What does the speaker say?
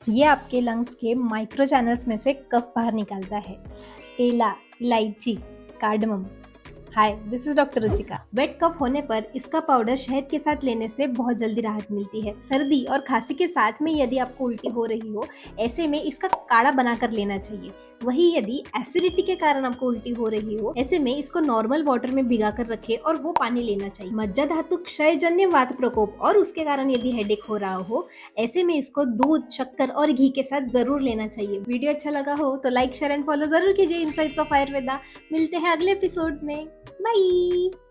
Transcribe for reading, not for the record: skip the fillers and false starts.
ये आपके लंग्स के माइक्रो चैनल्स में से कफ बाहर निकालता है। एला, इलायची, cardamom. Hi, this is doctor Ruchika. Wet cough होने पर इसका पाउडर शहद के साथ लेने से बहुत जल्दी राहत मिलती है। सर्दी और खांसी के साथ में यदि आपको उल्टी हो रही हो, ऐसे में इसका काढ़ा बनाकर लेना चाहिए। वही यदि एसिडिटी के कारण आपको उल्टी हो रही हो, ऐसे में इसको नॉर्मल वाटर में भिगा कर रखें और वो पानी लेना चाहिए। मज्जा धातु क्षयजन्य वात प्रकोप और उसके कारण यदि हेडेक हो रहा हो, ऐसे में इसको दूध, शक्कर और घी के साथ जरूर लेना चाहिए। वीडियो अच्छा लगा हो तो लाइक, शेयर एंड फॉलो जरूर कीजिए इनसाइट्स ऑफ आयुर्वेदा। मिलते हैं अगले एपिसोड में। बाय।